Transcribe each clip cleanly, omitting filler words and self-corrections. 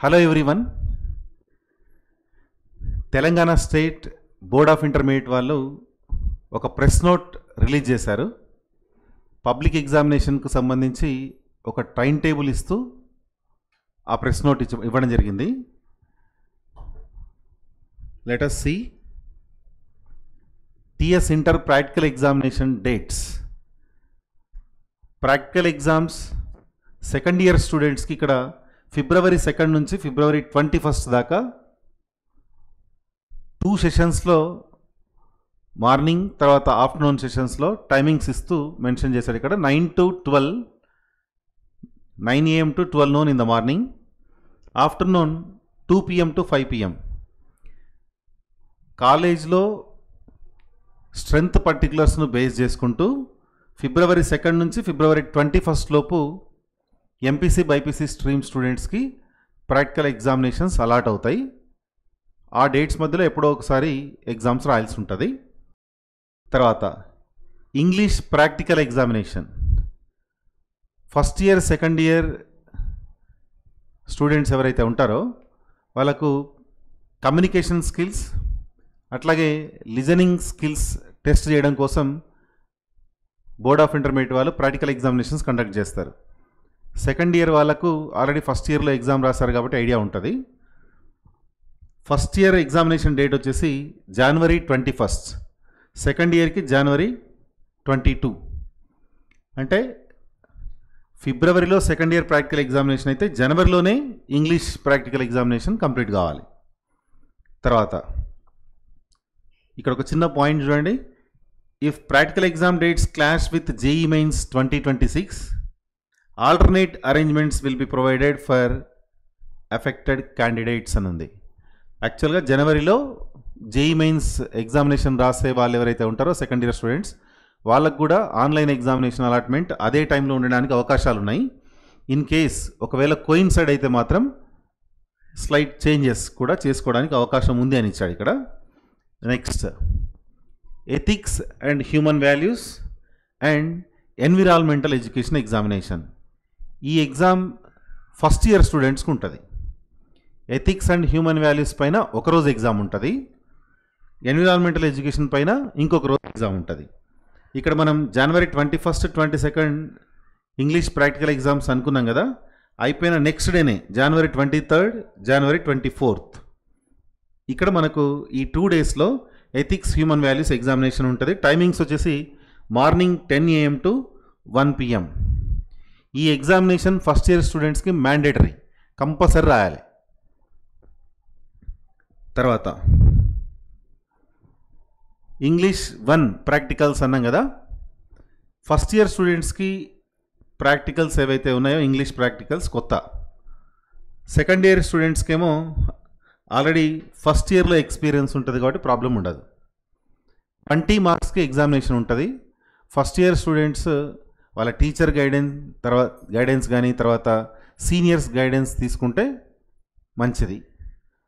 Hello everyone. Telangana state board of intermediate వాళ్ళు ఒక press note release చేశారు. పబ్లిక్ ఎగ్జామినేషన్కు సంబంధించి ఒక టైం టేబుల్ ఇస్తూ ఆ ప్రెస్ నోట్ ఇవ్వడం జరిగింది. Let us see TS inter practical examination dates. Practical exams second year స్టూడెంట్స్కి ఇక్కడ ఫిబ్రవరి 2 నుంచి ఫిబ్రవరి 21 దాకా 2 సెషన్స్లో మార్నింగ్ తర్వాత ఆఫ్టర్నూన్ సెషన్స్లో టైమింగ్స్ ఇస్తూ మెన్షన్ చేశాడు. ఇక్కడ 9 to 12, 9 AM to 12 noon in the morning, afternoon 2 PM to 5 PM. కాలేజ్లో స్ట్రెంగ్త్ పర్టికులర్స్ను బేస్ చేసుకుంటూ ఫిబ్రవరి 2 నుంచి ఫిబ్రవరి 21 లోపు ఎంపీసీ బైపీసీ స్ట్రీమ్ స్టూడెంట్స్కి ప్రాక్టికల్ ఎగ్జామినేషన్స్ అలాట్ అవుతాయి. ఆ డేట్స్ మధ్యలో ఎప్పుడో ఒకసారి ఎగ్జామ్స్ రాయాల్సి ఉంటుంది. తర్వాత English practical examination first year second year students ఎవరైతే ఉంటారో వాళ్ళకు కమ్యూనికేషన్ స్కిల్స్ అట్లాగే లిజనింగ్ స్కిల్స్ టెస్ట్ చేయడం కోసం బోర్డ్ ఆఫ్ ఇంటర్మీడియట్ వాళ్ళు ప్రాక్టికల్ ఎగ్జామినేషన్స్ కండక్ట్ చేస్తారు. సెకండ్ ఇయర్ వాళ్ళకు ఆల్రెడీ ఫస్ట్ ఇయర్లో ఎగ్జామ్ రాస్తారు కాబట్టి ఐడియా ఉంటుంది. ఫస్ట్ ఇయర్ ఎగ్జామినేషన్ డేట్ వచ్చేసి January 21, సెకండ్ ఇయర్కి January 22. అంటే ఫిబ్రవరిలో సెకండ్ ఇయర్ ప్రాక్టికల్ ఎగ్జామినేషన్ అయితే జనవరిలోనే ఇంగ్లీష్ ప్రాక్టికల్ ఎగ్జామినేషన్ కంప్లీట్ కావాలి. తర్వాత ఇక్కడ ఒక చిన్న పాయింట్ చూడండి. If practical exam dates clash with JEE Mains 2026, alternate arrangements will be provided for affected candidates అని ఉంది. యాక్చువల్గా జనవరిలో JEE Mains ఎగ్జామినేషన్ రాసే వాళ్ళు ఎవరైతే ఉంటారో సెకండ్ ఇయర్ స్టూడెంట్స్ వాళ్ళకు కూడా ఆన్లైన్ ఎగ్జామినేషన్ అలాట్మెంట్ అదే టైంలో ఉండడానికి అవకాశాలు ఉన్నాయి. ఇన్ కేస్ ఒకవేళ కోయిన్సైడ్ అయితే మాత్రం స్లైట్ చేంజెస్ కూడా చేసుకోవడానికి అవకాశం ఉంది అని ఇచ్చాడు ఇక్కడ. Next ethics and human values and environmental education examination. ఈ ఎగ్జామ్ ఫస్ట్ ఇయర్ స్టూడెంట్స్కి ఉంటుంది. ఎథిక్స్ అండ్ హ్యూమన్ వాల్యూస్ పైన ఒకరోజు ఎగ్జామ్ ఉంటుంది, ఎన్విరాన్మెంటల్ ఎడ్యుకేషన్ పైన ఇంకొక రోజు ఎగ్జామ్ ఉంటుంది. ఇక్కడ మనం January 21, 22 ఇంగ్లీష్ ప్రాక్టికల్ ఎగ్జామ్స్ అనుకున్నాం కదా, అయిపోయిన నెక్స్ట్ డేనే January 23, January 24. ఇక్కడ మనకు ఈ 2 డేస్లో ఎథిక్స్ హ్యూమన్ వాల్యూస్ ఎగ్జామినేషన్ ఉంటుంది. టైమింగ్స్ వచ్చేసి మార్నింగ్ 10 AM to 1 PM. ఈ ఎగ్జామినేషన్ ఫస్ట్ ఇయర్ స్టూడెంట్స్కి మ్యాండేటరీ, కంపల్సరీ రాయాలి. తర్వాత ఇంగ్లీష్ 1 ప్రాక్టికల్స్ అన్నాం కదా, ఫస్ట్ ఇయర్ స్టూడెంట్స్కి ప్రాక్టికల్స్ ఏవైతే ఉన్నాయో ఇంగ్లీష్ ప్రాక్టికల్స్ కొత్త. సెకండ్ ఇయర్ స్టూడెంట్స్కి ఏమో ఆల్రెడీ ఫస్ట్ ఇయర్లో ఎక్స్పీరియన్స్ ఉంటుంది కాబట్టి ప్రాబ్లం ఉండదు. 20 మార్క్స్కి ఎగ్జామినేషన్ ఉంటుంది. ఫస్ట్ ఇయర్ స్టూడెంట్స్ వాళ్ళ టీచర్ గైడెన్స్ కానీ తర్వాత సీనియర్స్ గైడెన్స్ తీసుకుంటే మంచిది.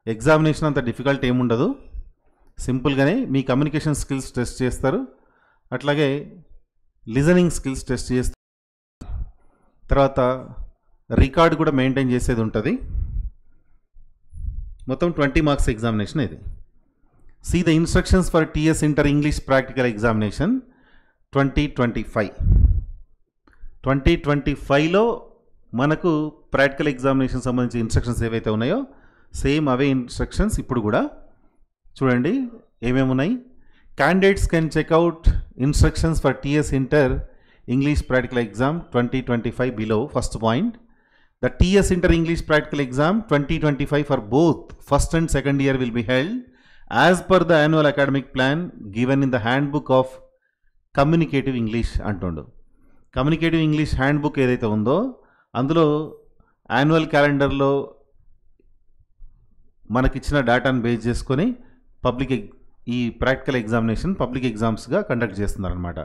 ఎగ్జామినేషన్ అంత డిఫికల్ట్ ఏముండదు, సింపుల్గానే మీ కమ్యూనికేషన్ స్కిల్స్ టెస్ట్ చేస్తారు, అట్లాగే లిజనింగ్ స్కిల్స్ టెస్ట్ చేస్తారు. తర్వాత రికార్డ్ కూడా మెయింటైన్ చేసేది ఉంటుంది. మొత్తం 20 మార్క్స్ ఎగ్జామినేషన్ ఇది. See the instructions for TS Inter English Practical Examination 2025. 2025లో మనకు ప్రాక్టికల్ ఎగ్జామినేషన్ సంబంధించి ఇన్స్ట్రక్షన్స్ ఏవైతే ఉన్నాయో సేమ్ అవే ఇన్స్ట్రక్షన్స్ ఇప్పుడు కూడా చూడండి ఏమేమి ఉన్నాయి. Candidates can checkout instructions for TS Inter English Practical Exam 2025 below. First point, the TS Inter English Practical Exam 2025 for both first and second year will be held as per the annual academic plan given in the handbook of communicative English అంటుండు. Communicative English handbook ఏదైతే ఉందో అందులో annual క్యాలెండర్లో మనకిచ్చిన డేటాను base చేసుకొని ఈ practical examination public ఎగ్జామ్స్గా కండక్ట్ చేస్తున్నారనమాట.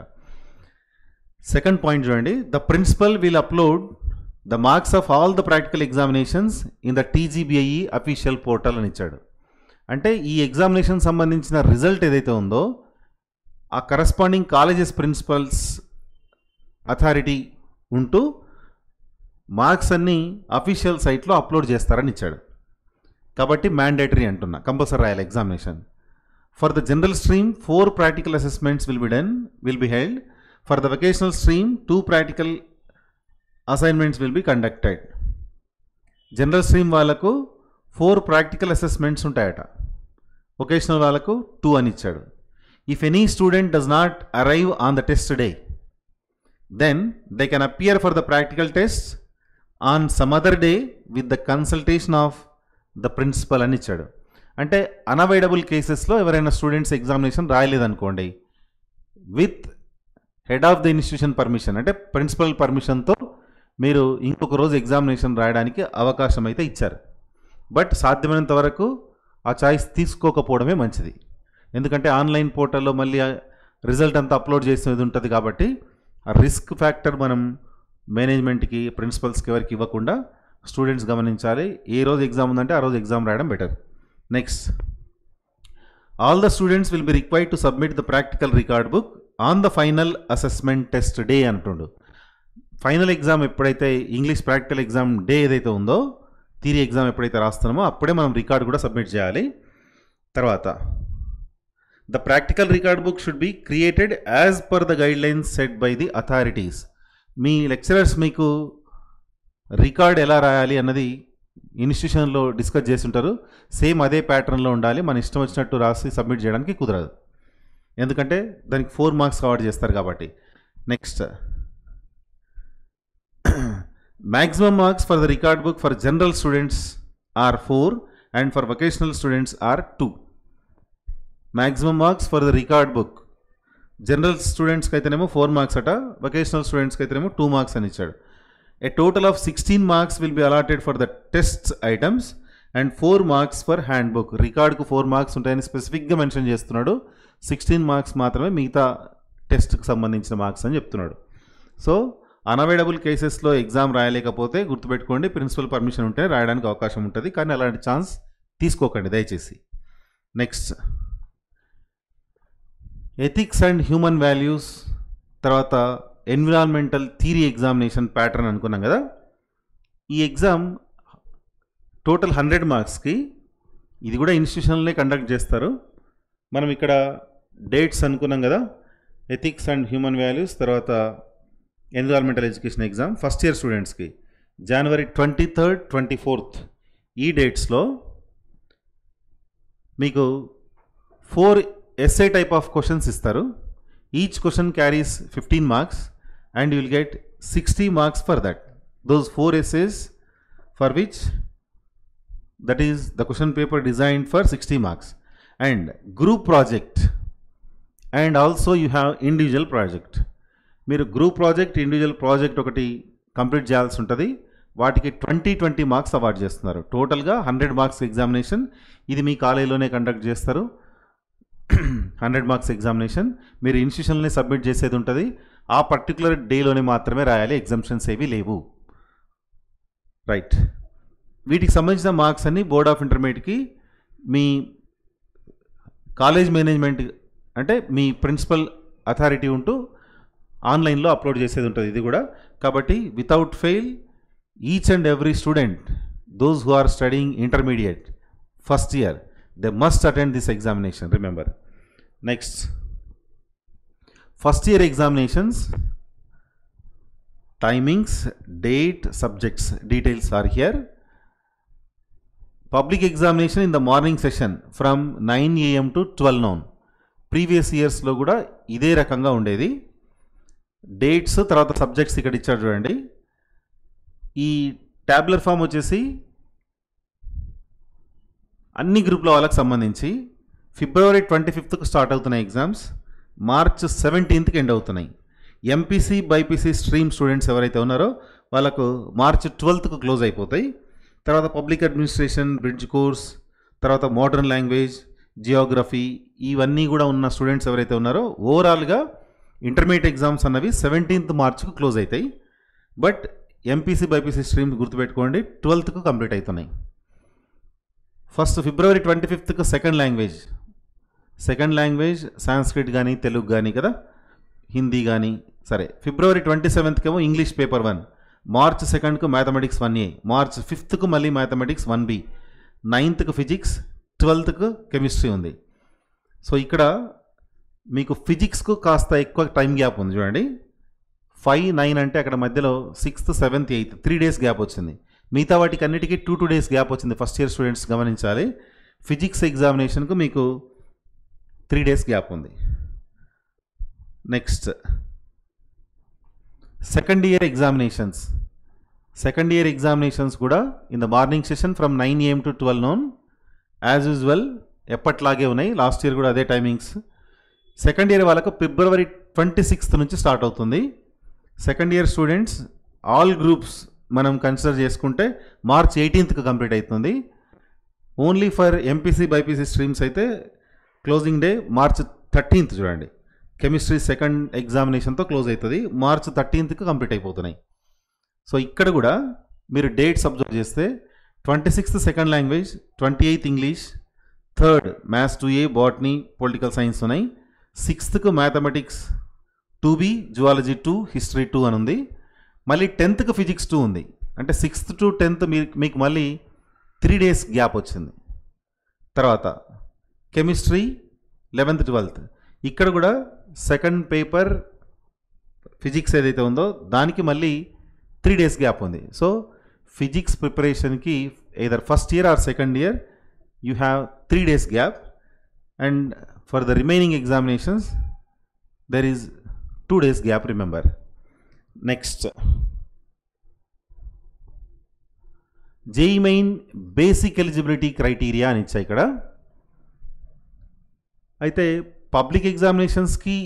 సెకండ్ పాయింట్ చూడండి, the principal will upload the marks of all the practical examinations in the TGBIE official portal అని ఇచ్చాడు. అంటే ఈ ఎగ్జామినేషన్ సంబంధించిన రిజల్ట్ ఏదైతే ఉందో ఆ కరస్పాండింగ్ కాలేజెస్ ప్రిన్సిపల్స్ అథారిటీ ఉంటూ మార్క్స్ అన్నీ అఫీషియల్ సైట్లో అప్లోడ్ చేస్తారని ఇచ్చాడు. కాబట్టి మ్యాండేటరీ అంటున్నా, కంపల్సరీ రాయాలి examination. For the general stream 4 practical assessments will be held. For the vocational stream 2 practical assignments will be conducted. General stream వాళ్ళకు 4 ప్రాక్టికల్ అసెస్మెంట్స్ ఉంటాయట, వొకేషనల్ వాళ్ళకు 2 అని ఇచ్చాడు. If any student does not arrive on the test day, then they can appear for the practical test on some other day with the consultation of the principal అని ఇచ్చాడు. అంటే unavoidable కేసెస్లో ఎవరైనా students examination రాయలేదనుకోండి, with head of the institution permission, అంటే principal పర్మిషన్తో మీరు ఇంకొక రోజు ఎగ్జామినేషన్ రాయడానికి అవకాశం అయితే ఇచ్చారు. బట్ సాధ్యమైనంత వరకు ఆ చాయిస్ తీసుకోకపోవడమే మంచిది. ఎందుకంటే ఆన్లైన్ పోర్టల్లో మళ్ళీ రిజల్ట్ అంతా అప్లోడ్ చేసేది ఉంటుంది కాబట్టి ఆ రిస్క్ ఫ్యాక్టర్ మనం మేనేజ్మెంట్కి, ప్రిన్సిపల్స్కి ఎవరికి ఇవ్వకుండా స్టూడెంట్స్ గమనించాలి. ఏ రోజు ఎగ్జామ్ ఉందంటే ఆ రోజు ఎగ్జామ్ రాయడం better. Next, all the students will be required to submit the practical record book on the final assessment test day అంటుండు. ఫైనల్ ఎగ్జామ్ ఎప్పుడైతే ఇంగ్లీష్ ప్రాక్టికల్ ఎగ్జామ్ డే ఏదైతే ఉందో, థియరీ ఎగ్జామ్ ఎప్పుడైతే రాస్తున్నామో అప్పుడే మనం రికార్డ్ కూడా సబ్మిట్ చేయాలి. తర్వాత the practical record book should be created as per the guide lines set by the authorities. Me lecturers మీకు రికార్డ్ ఎలా రాయాలి అన్నది ఇన్స్టిట్యూషన్లో డిస్కస్ చేసి ఉంటారు. సేమ్ అదే ప్యాటర్న్లో ఉండాలి. మన ఇష్టం వచ్చినట్టు రాసి సబ్మిట్ చేయడానికి కుదరదు, ఎందుకంటే దానికి 4 మార్క్స్ కవర్ చేస్తారు కాబట్టి. Next, maximum marks for the record book for general students are 4 and for vocational students are 2. maximum marks for the record book general students కి అయితేనేమో 4 మార్క్స్ అట, vocational students కి అయితేనేమో 2 మార్క్స్ అని ఇచ్చాడు. a total of 16 marks will be allotted for the test items and 4 marks for handbook. రికార్డ్కు 4 marks ఉంటాయని స్పెసిఫిక్గా mention చేస్తున్నాడు. 16 మార్క్స్ మాత్రమే మిగతా టెస్ట్కి సంబంధించిన మార్క్స్ అని చెప్తున్నాడు. సో అన్అవాయిడబుల్ కేసెస్లో ఎగ్జామ్ రాయలేకపోతే గుర్తుపెట్టుకోండి, ప్రిన్సిపల్ పర్మిషన్ ఉంటే రాయడానికి అవకాశం ఉంటుంది, కానీ అలాంటి ఛాన్స్ తీసుకోకండి దయచేసి. Next, ethics and human values, తర్వాత ఎన్విరాన్మెంటల్ థియరీ ఎగ్జామినేషన్ ప్యాటర్న్ అనుకున్నాం కదా. ఈ ఎగ్జామ్ టోటల్ 100 మార్క్స్కి, ఇది కూడా ఇన్స్టిట్యూషన్లోనే కండక్ట్ చేస్తారు. మనం ఇక్కడ డేట్స్ అనుకున్నాం కదా, ఎథిక్స్ అండ్ హ్యూమన్ వాల్యూస్, తర్వాత environmental education exam first year స్టూడెంట్స్కి January 23rd, 24th ఈ డేట్స్లో మీకు 4 ఎస్ఏ టైప్ ఆఫ్ క్వశ్చన్స్ ఇస్తారు. Each question carries 15 marks and you will get 60 marks for that. Those 4 essays for which that is the question paper designed for 60 marks and group project and also you have individual project. మీరు group project, individual project ఒకటి complete చేయాల్సి ఉంటుంది. వాటికి 20 marks award చేస్తున్నారు. టోటల్గా 100 marks examination. ఇది మీ కాలేజీలోనే conduct చేస్తారు. 100 మార్క్స్ ఎగ్జామినేషన్ మీరు ఇన్స్టిట్యూషన్లోనే సబ్మిట్ చేసేది ఉంటుంది. ఆ పర్టికులర్ డేలోనే మాత్రమే రాయాలి, ఎగ్జామ్షన్స్ ఏవి లేవు. రైట్, వీటికి సంబంధించిన మార్క్స్ అన్ని బోర్డ్ ఆఫ్ ఇంటర్మీడియట్కి మీ కాలేజ్ మేనేజ్మెంట్ అంటే మీ ప్రిన్సిపల్ అథారిటీ ఉంటూ ఆన్లైన్లో అప్లోడ్ చేసేది ఉంటుంది ఇది కూడా. కాబట్టి without fail each and every student, those who are studying intermediate first year, they must attend this examination, remember. Next, first year examinations timings, date, subjects details are here. Public examination in the morning session from 9 AM to 12 noon. Previous ఇయర్స్లో కూడా ఇదే రకంగా ఉండేది. Dates తర్వాత subjects ఇక్కడ ఇచ్చారు చూడండి. ఈ ట్యాబ్లర్ ఫామ్ వచ్చేసి అన్ని గ్రూప్ల వాళ్ళకి సంబంధించి February 25th స్టార్ట్ అవుతున్నాయి ఎగ్జామ్స్, March 17th ఎండ్ అవుతున్నాయి. ఎంపీసీ, బైపీసీ స్ట్రీమ్ స్టూడెంట్స్ ఎవరైతే ఉన్నారో వాళ్ళకు March 12th క్లోజ్ అయిపోతాయి. తర్వాత పబ్లిక్ అడ్మినిస్ట్రేషన్, బ్రిడ్జ్ కోర్స్, తర్వాత మోడర్న్ లాంగ్వేజ్, జియోగ్రఫీ, ఇవన్నీ కూడా ఉన్న స్టూడెంట్స్ ఎవరైతే ఉన్నారో ఓవరాల్గా ఇంటర్మీడియట్ ఎగ్జామ్స్ అన్నవి 17th March క్లోజ్ అవుతాయి. బట్ ఎంపీసీ, బైపీసీ స్ట్రీమ్స్ గుర్తుపెట్టుకోండి 12th కంప్లీట్ అవుతున్నాయి. First February 25th second language Sanskrit కానీ తెలుగు కానీ కదా, హిందీ కానీ సరే. February 27th ఏమో English paper 1, March 2nd mathematics 1A, March 5th మళ్ళీ mathematics 1B, 9th physics, 12th chemistry ఉంది. సో ఇక్కడ మీకు ఫిజిక్స్కు కాస్త ఎక్కువ టైం గ్యాప్ ఉంది చూడండి. 5, 9 అంటే అక్కడ మధ్యలో 6th, 7th, 8th 3 days gap వచ్చింది. మిగతా వాటికి అన్నిటికీ 2 days గ్యాప్ వచ్చింది. ఫస్ట్ ఇయర్ స్టూడెంట్స్ గమనించాలి. ఫిజిక్స్ ఎగ్జామినేషన్కు మీకు 3 days గ్యాప్ ఉంది. Next second year examinations. Second year examinations కూడా in the morning session from 9 AM to 12 noon as usual ఎప్పట్లాగే ఉన్నాయి. లాస్ట్ ఇయర్ కూడా అదే టైమింగ్స్. సెకండ్ ఇయర్ వాళ్ళకు February 26th నుంచి స్టార్ట్ అవుతుంది. Second year students all groups మనం కన్సిడర్ చేసుకుంటే March 18th కంప్లీట్ అవుతుంది. Only for MPC BiPC streams అయితే క్లోజింగ్ డే March 13th చూడండి. కెమిస్ట్రీ సెకండ్ ఎగ్జామినేషన్తో క్లోజ్ అవుతుంది. March 13th కంప్లీట్ అయిపోతున్నాయి. సో ఇక్కడ కూడా మీరు డేట్స్ అబ్జర్వ్ చేస్తే 26th second language, 28th English, 3rd maths 2A, botany, political science ఉన్నాయి. 6th mathematics 2B, zoology 2, history 2 అని ఉంది. మళ్ళీ 10th ఫిజిక్స్ 2 ఉంది. అంటే 6th to 10th మీకు మళ్ళీ 3 days గ్యాప్ వచ్చింది. తర్వాత కెమిస్ట్రీ 11th, 12th. ఇక్కడ కూడా సెకండ్ పేపర్ ఫిజిక్స్ ఏదైతే ఉందో దానికి మళ్ళీ 3 days గ్యాప్ ఉంది. సో ఫిజిక్స్ ప్రిపరేషన్కి either first year or second year you have 3 days gap, and for the remaining examinations there is 2 days gap, remember. Next JEE main basic eligibility criteria అని ఇచ్చా ఇక్కడ. అయితే పబ్లిక్ ఎగ్జామినేషన్స్కి,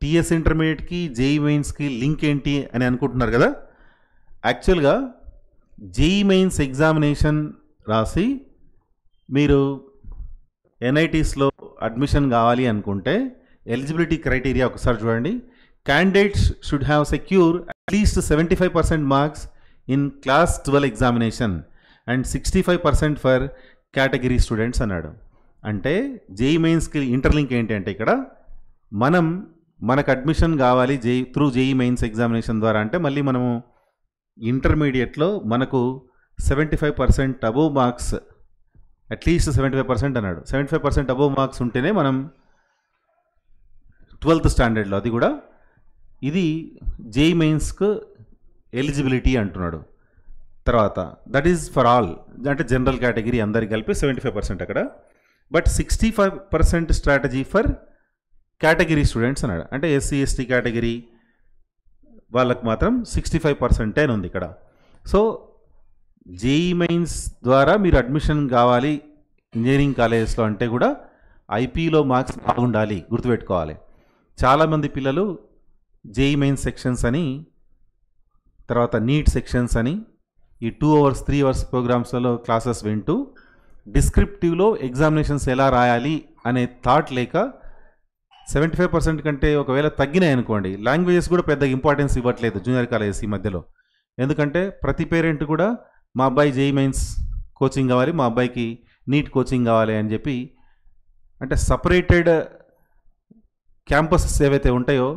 TS ఇంటర్మీడియట్కి, JEE మెయిన్స్కి link ఏంటి అని అనుకుంటున్నారు కదా. యాక్చువల్గా జేఈ మెయిన్స్ ఎగ్జామినేషన్ రాసి మీరు ఎన్ఐటీస్లో అడ్మిషన్ కావాలి అనుకుంటే ఎలిజిబిలిటీ క్రైటీరియా ఒకసారి చూడండి. Candidates should have secure at least 75% marks in class 12 examination and 65% for category students అన్నాడు. అంటే జేఈ మెయిన్స్కి ఇంటర్లింక్ ఏంటి అంటే ఇక్కడ మనకు అడ్మిషన్ కావాలి త్రూ జేఈ మెయిన్స్ ఎగ్జామినేషన్ ద్వారా అంటే మళ్ళీ మనము ఇంటర్మీడియట్లో మనకు 75% అబోవ్ మార్క్స్, అట్లీస్ట్ 75% అన్నాడు. 75% అబోవ్ మార్క్స్ ఉంటేనే మనం 12th స్టాండర్డ్లో, అది కూడా ఇది జేఈ మెయిన్స్కు ఎలిజిబిలిటీ అంటున్నాడు. తర్వాత దట్ ఈజ్ ఫర్ ఆల్, అంటే జనరల్ కేటగిరీ అందరికి కలిపి 75% అక్కడ. But 65% strategy for category students అన్నాడు. అంటే ఎస్సీ ఎస్టీ కేటగిరీ వాళ్ళకు మాత్రం 65% అని ఉంది ఇక్కడ. సో జేఈ మెయిన్స్ ద్వారా మీరు అడ్మిషన్ కావాలి ఇంజనీరింగ్ కాలేజెస్లో అంటే కూడా ఐపీలో మార్క్స్ బాగుండాలి, గుర్తుపెట్టుకోవాలి. చాలామంది పిల్లలు జేఈ మెయిన్స్ సెక్షన్స్ అని, తర్వాత నీట్ సెక్షన్స్ అని ఈ 2 hours 3 hours ప్రోగ్రామ్స్లలో క్లాసెస్ వింటూ డిస్క్రిప్టివ్లో ఎగ్జామినేషన్స్ ఎలా రాయాలి అనే థాట్ లేక 75% కంటే ఒకవేళ తగ్గినాయి అనుకోండి, లాంగ్వేజెస్ కూడా పెద్దగా ఇంపార్టెన్స్ ఇవ్వట్లేదు జూనియర్ కాలేజెస్ ఈ మధ్యలో. ఎందుకంటే ప్రతి పేరెంట్ కూడా మా అబ్బాయి జేఈ మెయిన్స్ కోచింగ్ కావాలి, మా అబ్బాయికి నీట్ కోచింగ్ కావాలి అని చెప్పి, అంటే సపరేటెడ్ క్యాంపసెస్ ఏవైతే ఉంటాయో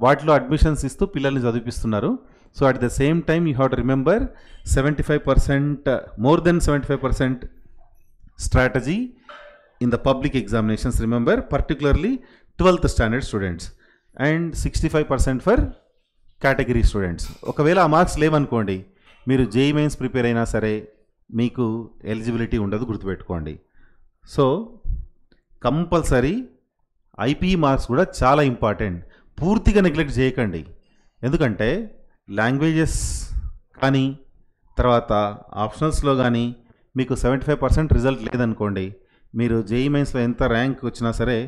వాటిలో అడ్మిషన్స్ ఇస్తూ పిల్లల్ని చదివిపిస్తున్నారు. So at the same time you have to remember 75%, more than 75% strategy in the public examinations, remember, particularly 12th standard students, and 65% for category students. ఒకవేళ ఆ మార్క్స్ లేవనుకోండి, మీరు జేఈ మెయిన్స్ ప్రిపేర్ అయినా సరే మీకు ఎలిజిబిలిటీ ఉండదు, గుర్తుపెట్టుకోండి. సో కంపల్సరీ ఐపీఈ మార్క్స్ కూడా చాలా ఇంపార్టెంట్, పూర్తిగా నెగ్లెక్ట్ చేయకండి. ఎందుకంటే లాంగ్వేజెస్ కానీ తర్వాత ఆప్షనల్స్లో కానీ మీకు 75% రిజల్ట్ లేదనుకోండి, మీరు జేఈ మెయిన్స్లో ఎంత ర్యాంక్ వచ్చినా సరే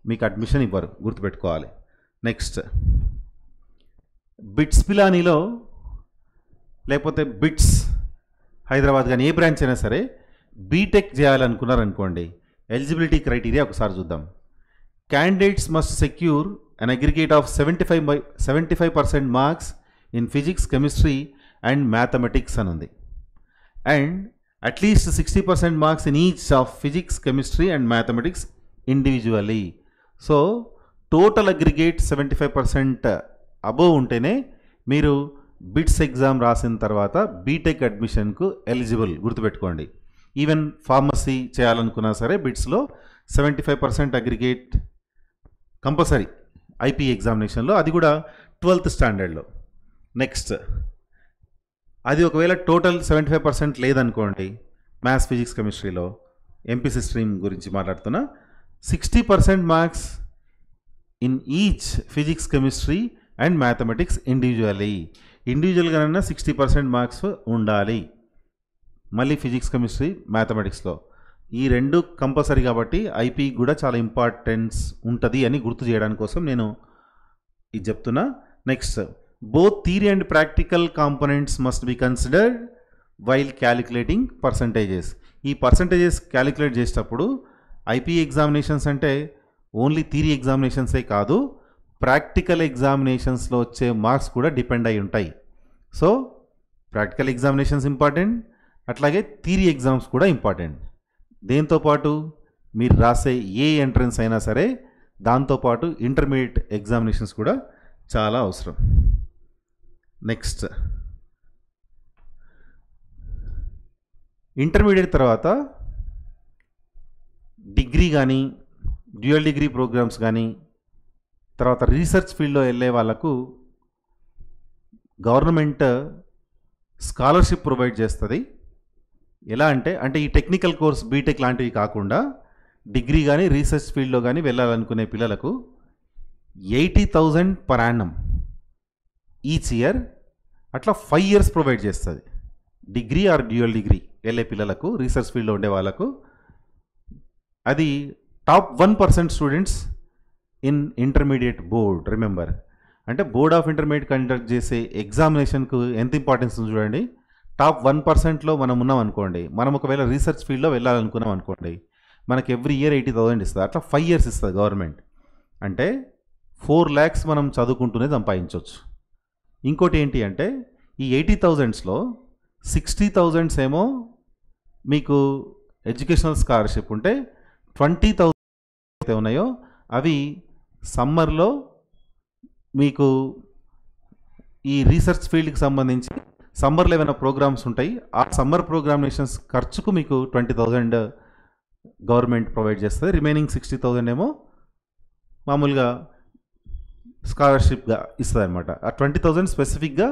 మీకు అడ్మిషన్ ఇవ్వరు, గుర్తుపెట్టుకోవాలి. నెక్స్ట్ బిట్స్ పిలానీలో లేకపోతే బిట్స్ హైదరాబాద్ కానీ ఏ బ్రాంచ్ అయినా సరే బీటెక్ చేయాలనుకున్నారనుకోండి, ఎలిజిబిలిటీ క్రైటీరియా ఒకసారి చూద్దాం. Candidates must secure an aggregate of 75% marks in physics, chemistry and mathematics అని ఉంది. And at least 60% marks in each of physics, chemistry and mathematics individually. So total aggregate 75% above ఉంటేనే మీరు bits exam రాసిన తర్వాత BTech అడ్మిషన్కు eligible, గుర్తుపెట్టుకోండి. Even pharmacy చేయాలనుకున్నా సరే బిట్స్లో 75% aggregate compulsory IP ఎగ్జామినేషన్లో, అది కూడా 12th స్టాండర్డ్లో. నెక్స్ట్ అది ఒకవేళ టోటల్ 75% లేదనుకోండి మ్యాథ్స్, ఫిజిక్స్, కెమిస్ట్రీలో, ఎంపీసీ స్ట్రీమ్ గురించి మాట్లాడుతున్నా, 60% marks in each physics, chemistry and mathematics ఇండివిజువల్గానైనా 60% మార్క్స్ ఉండాలి. మళ్ళీ ఫిజిక్స్, కెమిస్ట్రీ, మ్యాథమెటిక్స్లో ఈ రెండు కంపల్సరీ కాబట్టి ఐపీ కూడా చాలా ఇంపార్టెన్స్ ఉంటుంది అని గుర్తు చేయడానికి కోసం నేను ఇది చెప్తున్నా. Next, both theory and practical components must be considered while calculating percentages. ఈ పర్సంటేజెస్ క్యాలిక్యులేట్ చేసేటప్పుడు ఐపీ ఎగ్జామినేషన్స్ అంటే ఓన్లీ థియరీ ఎగ్జామినేషన్సే కాదు, ప్రాక్టికల్ ఎగ్జామినేషన్స్లో వచ్చే మార్క్స్ కూడా డిపెండ్ అయి ఉంటాయి. సో ప్రాక్టికల్ ఎగ్జామినేషన్స్ ఇంపార్టెంట్, అట్లాగే థియరీ ఎగ్జామ్స్ కూడా ఇంపార్టెంట్. దీంతోపాటు మీరు రాసే ఏ ఎంట్రన్స్ అయినా సరే దాంతోపాటు ఇంటర్మీడియట్ ఎగ్జామినేషన్స్ కూడా చాలా అవసరం. నెక్స్ట్, ఇంటర్మీడియట్ తర్వాత డిగ్రీ కానీ డ్యూయల్ డిగ్రీ ప్రోగ్రామ్స్ కానీ తర్వాత రీసెర్చ్ ఫీల్డ్లో వెళ్ళే వాళ్ళకు గవర్నమెంట్ స్కాలర్షిప్ ప్రొవైడ్ చేస్తుంది. ఎలా అంటే ఈ టెక్నికల్ కోర్స్ బీటెక్ లాంటివి కాకుండా డిగ్రీ కానీ రీసెర్చ్ ఫీల్డ్లో కానీ వెళ్ళాలనుకునే పిల్లలకు 80,000 పర్ యానం ఈచ్ ఇయర్, అట్లా 5 years ప్రొవైడ్ చేస్తుంది. డిగ్రీ ఆర్ డ్యూయల్ డిగ్రీ వెళ్ళే పిల్లలకు, రీసెర్చ్ ఫీల్డ్లో ఉండే వాళ్ళకు. అది top 1% students in intermediate board. Remember, అంటే బోర్డ్ ఆఫ్ ఇంటర్మీడియట్ కండక్ట్ చేసే ఎగ్జామినేషన్కు ఎంత ఇంపార్టెన్స్ ఉంది చూడండి. టాప్ 1%లో మనం ఉన్నాం అనుకోండి, మనం ఒకవేళ రీసెర్చ్ ఫీల్డ్లో వెళ్ళాలనుకున్నాం అనుకోండి, మనకి ఎవ్రీ ఇయర్ 80,000 ఇస్తుంది. అట్లా 5 years ఇస్తుంది గవర్నమెంట్. అంటే 4 lakhs మనం చదువుకుంటూనే సంపాదించవచ్చు. ఇంకోటి ఏంటి అంటే ఈ 80,000లో 60,000 ఏమో మీకు ఎడ్యుకేషనల్ స్కాలర్షిప్ ఉంటే 20,000 ఉన్నాయో అవి సమ్మర్లో మీకు ఈ రీసెర్చ్ ఫీల్డ్కి సంబంధించి సమ్మర్లో ఏమైనా ప్రోగ్రామ్స్ ఉంటాయి, ఆ సమ్మర్ ప్రోగ్రామినేషన్స్ ఖర్చుకు మీకు 20,000 గవర్నమెంట్ ప్రొవైడ్ చేస్తుంది. రిమైనింగ్ 60,000 ఏమో మామూలుగా స్కాలర్షిప్గా ఇస్తుంది అనమాట. ఆ 20,000 స్పెసిఫిక్గా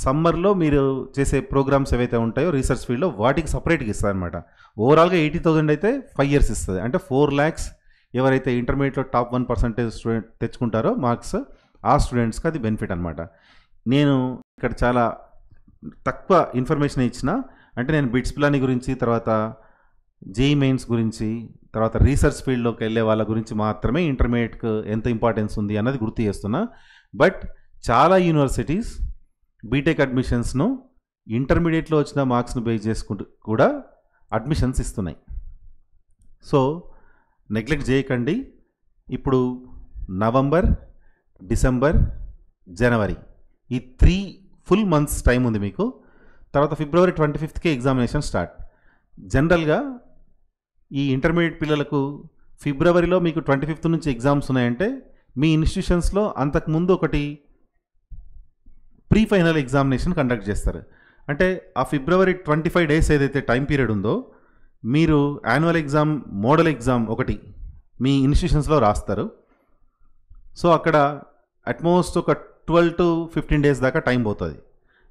సమ్మర్లో మీరు చేసే ప్రోగ్రామ్స్ ఏవైతే ఉంటాయో రీసెర్చ్ ఫీల్డ్లో వాటికి సపరేట్గా ఇస్తుంది అనమాట. ఓవరాల్గా 80,000 అయితే 5 years ఇస్తుంది. అంటే 4 lakhs ఎవరైతే ఇంటర్మీడియట్లో టాప్ 1% స్టూడెంట్ తెచ్చుకుంటారో మార్క్స్, ఆ స్టూడెంట్స్కి అది బెనిఫిట్ అనమాట. నేను ఇక్కడ చాలా తక్కువ ఇన్ఫర్మేషన్ ఇచ్చిన, అంటే నేను బిట్స్ ప్లాన్ గురించి, తర్వాత జేఈ మెయిన్స్ గురించి, తర్వాత రీసెర్చ్ ఫీల్డ్లోకి వెళ్ళే వాళ్ళ గురించి మాత్రమే ఇంటర్మీడియట్కి ఎంత ఇంపార్టెన్స్ ఉంది అన్నది గుర్తు చేస్తున్నా. బట్ చాలా యూనివర్సిటీస్ బీటెక్ అడ్మిషన్స్ను ఇంటర్మీడియట్లో వచ్చిన మార్క్స్ను బేస్ చేసుకుంటూ కూడా అడ్మిషన్స్ ఇస్తున్నాయి. సో నెగ్లెక్ట్ చేయకండి. ఇప్పుడు నవంబర్, డిసెంబర్, జనవరి ఈ 3 full months టైం ఉంది మీకు. తర్వాత February 25th ఎగ్జామినేషన్ స్టార్ట్. జనరల్గా ఈ ఇంటర్మీడియట్ పిల్లలకు ఫిబ్రవరిలో మీకు 25th నుంచి ఎగ్జామ్స్ ఉన్నాయంటే మీ ఇన్స్టిట్యూషన్స్లో అంతకుముందు ఒకటి ప్రీ ఫైనల్ ఎగ్జామినేషన్ కండక్ట్ చేస్తారు. అంటే ఆ February 25 days ఏదైతే టైం పీరియడ్ ఉందో మీరు యాన్యువల్ ఎగ్జామ్, మోడల్ ఎగ్జామ్ ఒకటి మీ ఇన్స్టిట్యూషన్స్లో రాస్తారు. సో అక్కడ అట్మోస్ట్ ఒక 12 to 15 days దాకా టైం పోతుంది.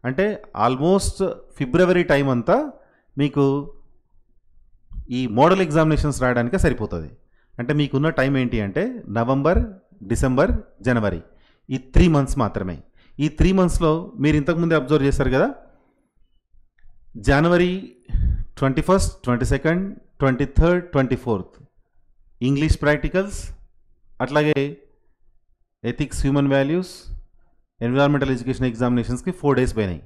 అంటే ఆల్మోస్ట్ ఫిబ్రవరి టైం అంతా మీకు ఈ మోడల్ ఎగ్జామినేషన్స్ రాయడానికే సరిపోతుంది. అంటే మీకున్న టైం ఏంటి అంటే నవంబర్, డిసెంబర్, జనవరి ఈ 3 months మాత్రమే. ఈ 3 monthsలో మీరు ఇంతకుముందే అబ్జర్వ్ చేశారు కదా, జనవరి 21st, 22nd, 23rd, 24th English practicals, అట్లాగే ethics, human values, environmental education ఎగ్జామినేషన్స్కి 4 days పోయినాయి.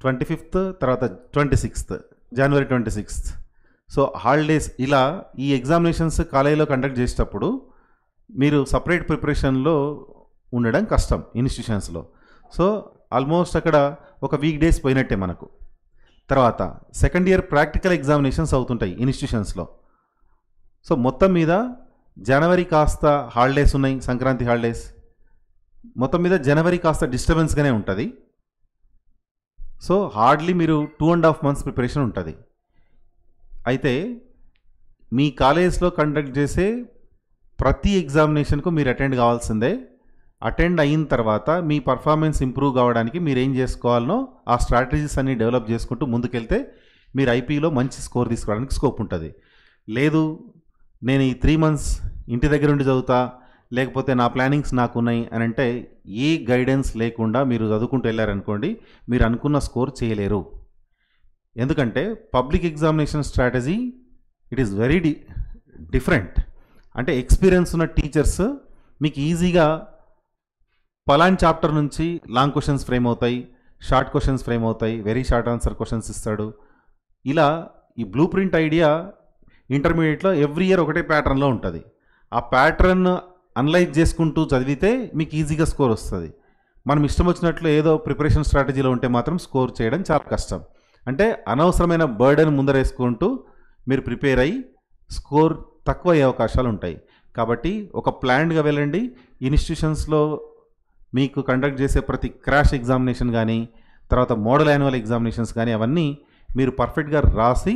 25th, తర్వాత 26th, జనవరి 26th. So holidays. ఇలా ఈ ఎగ్జామినేషన్స్ కాలేజీలో కండక్ట్ చేసేటప్పుడు మీరు సపరేట్ ప్రిపరేషన్లో ఉండడం కష్టం ఇన్స్టిట్యూషన్స్లో. సో ఆల్మోస్ట్ అక్కడ ఒక వీక్ డేస్ పోయినట్టే మనకు. తర్వాత సెకండ్ ఇయర్ ప్రాక్టికల్ ఎగ్జామినేషన్స్ అవుతుంటాయి ఇన్స్టిట్యూషన్స్లో. సో మొత్తం మీద జనవరి కాస్త హాలిడేస్ ఉన్నాయి, సంక్రాంతి హాలిడేస్. మొత్తం మీద జనవరి కాస్త డిస్టర్బెన్స్గానే ఉంటుంది. సో హార్డ్లీ మీరు 2.5 months ప్రిపరేషన్ ఉంటుంది. అయితే మీ కాలేజ్లో కండక్ట్ చేసే ప్రతి ఎగ్జామినేషన్కు మీరు అటెండ్ కావాల్సిందే. అటెండ్ అయిన తర్వాత మీ పర్ఫార్మెన్స్ ఇంప్రూవ్ కావడానికి మీరు ఏం చేసుకోవాలనో ఆ స్ట్రాటజీస్ అన్ని డెవలప్ చేసుకుంటూ ముందుకెళ్తే మీరు ఐపీలో మంచి స్కోర్ తీసుకోవడానికి స్కోప్ ఉంటుంది. లేదు నేను ఈ 3 months ఇంటి దగ్గర ఉండి చదువుతా, లేకపోతే నా ప్లానింగ్స్ నాకు ఉన్నాయి అని అంటే ఏ గైడెన్స్ లేకుండా మీరు చదువుకుంటూ వెళ్ళారనుకోండి, మీరు అనుకున్న స్కోర్ చేయలేరు. ఎందుకంటే public examination strategy it is very different. అంటే ఎక్స్పీరియన్స్ ఉన్న టీచర్స్ మీకు ఈజీగా పలాన్ చాప్టర్ నుంచి లాంగ్ క్వశ్చన్స్ ఫ్రేమ్ అవుతాయి, షార్ట్ క్వశ్చన్స్ ఫ్రేమ్ అవుతాయి, వెరీ షార్ట్ ఆన్సర్ క్వశ్చన్స్ ఇస్తాడు. ఇలా ఈ బ్లూ ప్రింట్ ఐడియా ఇంటర్మీడియట్లో ఎవ్రీ ఇయర్ ఒకటే ప్యాటర్న్లో ఉంటుంది. ఆ ప్యాటర్న్ అనలైజ్ చేసుకుంటూ చదివితే మీకు ఈజీగా స్కోర్ వస్తుంది. మనం ఇష్టం వచ్చినట్లు ఏదో ప్రిపరేషన్ స్ట్రాటజీలో ఉంటే మాత్రం స్కోర్ చేయడం చాలా కష్టం. అంటే అనవసరమైన బర్డెన్ ముందరేసుకుంటూ మీరు ప్రిపేర్ అయ్యి స్కోర్ తక్కువ అయ్యే అవకాశాలు ఉంటాయి. కాబట్టి ఒక ప్లాన్డ్గా వెళ్ళండి. ఇన్స్టిట్యూషన్స్లో మీకు కండక్ట్ చేసే ప్రతి క్రాష్ ఎగ్జామినేషన్ కానీ, తర్వాత మోడల్ యాన్యువల్ ఎగ్జామినేషన్స్ కానీ అవన్నీ మీరు పర్ఫెక్ట్గా రాసి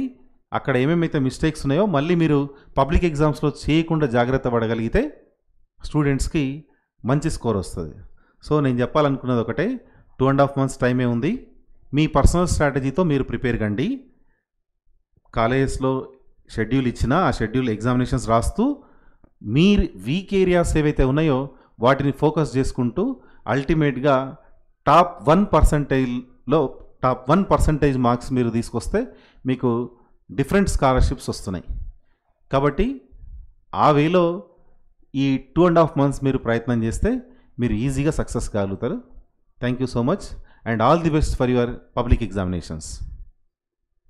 అక్కడ ఏమేమైతే మిస్టేక్స్ ఉన్నాయో మళ్ళీ మీరు పబ్లిక్ ఎగ్జామ్స్లో చేయకుండా జాగ్రత్త పడగలిగితే స్టూడెంట్స్కి మంచి స్కోర్ వస్తుంది. సో నేను చెప్పాలనుకున్నది ఒకటే, 2.5 months టైమే ఉంది. మీ పర్సనల్ స్ట్రాటజీతో మీరు ప్రిపేర్ కండి. కాలేజెస్లో షెడ్యూల్ ఇచ్చినా ఆ షెడ్యూల్ ఎగ్జామినేషన్స్ రాస్తూ మీ వీక్ ఏరియాస్ ఏవైతే ఉన్నాయో వాటిని ఫోకస్ చేసుకుంటూ అల్టిమేట్గా టాప్ 1% మార్క్స్ మీరు తీసుకొస్తే మీకు డిఫరెంట్ స్కాలర్షిప్స్ వస్తున్నాయి. కాబట్టి ఆ వేలో ఈ 2.5 months మీరు ప్రయత్నం చేస్తే మీరు ఈజీగా సక్సెస్ కాగలుగుతారు. Thank you so much and all the best for your public examinations.